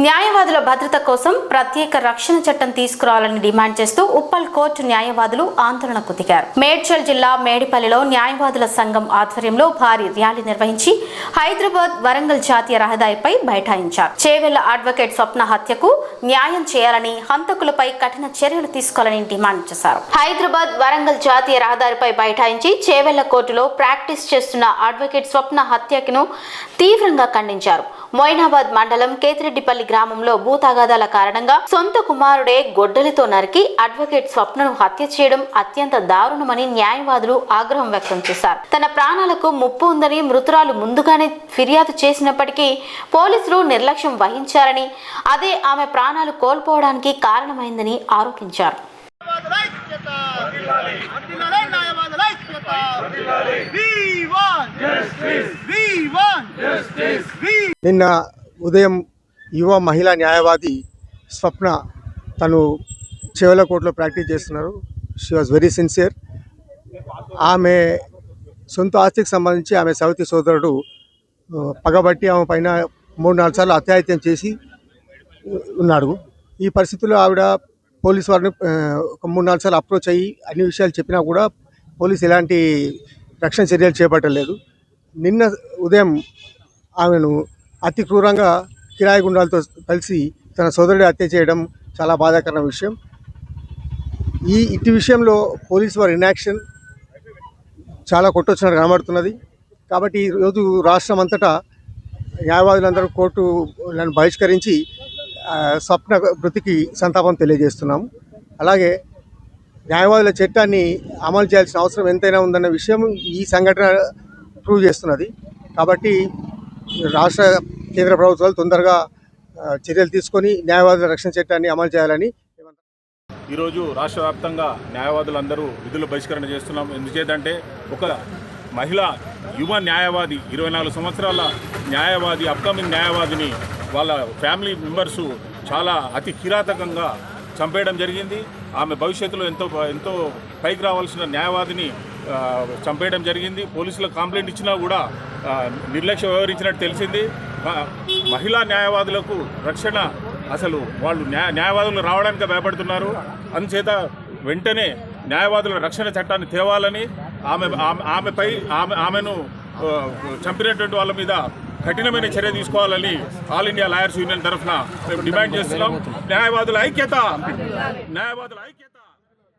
న్యాయవాదుల భద్రత కోసం ప్రత్యేక రక్షణ చట్టం తీసుకురావాలని డిమాండ్ చేస్తూ ఉప్పల్ కోర్టు న్యాయవాదులు ఆందోళనకు దిగారు. మేడ్చల్ జిల్లా మేడిపల్లిలో న్యాయవాదుల సంఘం ఆధ్వర్యంలో భారీ ర్యాలీ నిర్వహించి హైదరాబాద్ వరంగల్ జాతీయ రహదారిపై బైఠాయించారు. చేవెళ్ల అడ్వకేట్ స్వప్న హత్యకు న్యాయం చేయాలని, హంతకులపై కఠిన చర్యలు తీసుకోవాలని డిమాండ్ చేశారు. హైదరాబాద్ వరంగల్ జాతీయ రహదారిపై బైఠాయించి చేవెళ్ల కోర్టులో ప్రాక్టీస్ చేస్తున్న అడ్వకేట్ స్వప్న హత్యను తీవ్రంగా ఖండించారు. మొయినాబాద్ మండలం కేతిరెడ్డిపల్లి గ్రామంలో భూతగాదాల కారణంగా సొంత కుమారుడే గొడ్డలితో నరికి అడ్వకేట్ స్వప్నను హత్య చేయడం అత్యంత దారుణమని న్యాయవాదులు ఆగ్రహం వ్యక్తం చేశారు. తన ప్రాణాలకు ముప్పు ఉందని మృతురాలు ముందుగానే ఫిర్యాదు చేసినప్పటికీ పోలీసులు నిర్లక్ష్యం వహించారని, అదే ఆమె ప్రాణాలు కోల్పోవడానికి కారణమైందని ఆరోపించారు. నిన్న ఉదయం యువ మహిళా న్యాయవాది స్వప్న తను చేవెళ్ల కోర్టులో ప్రాక్టీస్ చేస్తున్నారు. She was very sincere. ఆమె సొంత ఆస్తికి సంబంధించి ఆమె సవతి సోదరుడు పగబట్టి ఆమె పైన 3-4 సార్లు అత్యాయత్యం చేసి ఉన్నాడు. ఈ పరిస్థితుల్లో ఆవిడ పోలీసు వారిని ఒక 3-4 సార్లు అప్రోచ్ అయ్యి అన్ని విషయాలు చెప్పినా కూడా పోలీసు ఎలాంటి రక్షణ చర్యలు చేపట్టలేదు. నిన్న ఉదయం ఆమెను అతి క్రూరంగా కిరాయి గుండాలతో కలిసి తన సోదరుడి హత్య చేయడం చాలా బాధాకరమైన విషయం. ఇటు విషయంలో పోలీసు వారి ఇన్యాక్షన్ చాలా కొట్టొచ్చినట్టు కనబడుతున్నది. కాబట్టి ఈరోజు రాష్ట్రం అంతటా న్యాయవాదులందరూ కోర్టులను బహిష్కరించి స్వప్న మృతికి సంతాపం తెలియజేస్తున్నాము. అలాగే న్యాయవాదుల చట్టాన్ని అమలు చేయాల్సిన అవసరం ఎంతైనా ఉందన్న విషయం ఈ సంఘటన ప్రూవ్ చేస్తున్నది. కాబట్టి రాష్ట్ర కేంద్ర ప్రభుత్వాలు తొందరగా చర్యలు తీసుకొని న్యాయవాదుల రక్షణ చట్టాన్ని అమలు చేయాలని ఈరోజు రాష్ట్ర వ్యాప్తంగా న్యాయవాదులందరూ విధులు బహిష్కరణ చేస్తున్నాం. ఎందుచేతంటే ఒక మహిళా యువ న్యాయవాది 24 సంవత్సరాల న్యాయవాది అప్కమింగ్ న్యాయవాదిని వాళ్ళ ఫ్యామిలీ మెంబర్సు చాలా అతి కిరాతకంగా చంపేయడం జరిగింది. ఆమె భవిష్యత్తులో ఎంతో పైకి రావాల్సిన న్యాయవాదిని చంపేయడం జరిగింది. పోలీసులకు కంప్లైంట్ ఇచ్చినా కూడా నిర్లక్ష్యం వ్యవహరించినట్టు తెలిసింది. మహిళా న్యాయవాదులకు రక్షణ అసలు వాళ్ళు న్యాయవాదులు రావడానికి భయపడుతున్నారు. అందుచేత వెంటనే న్యాయవాదుల రక్షణ చట్టాన్ని తేవాలని, ఆమెను చంపినటువంటి వాళ్ళ మీద కఠినమైన చర్య తీసుకోవాలని ఆల్ ఇండియా లాయర్స్ యూనియన్ తరఫున మేము డిమాండ్ చేస్తున్నాం. న్యాయవాదుల ఐక్యత.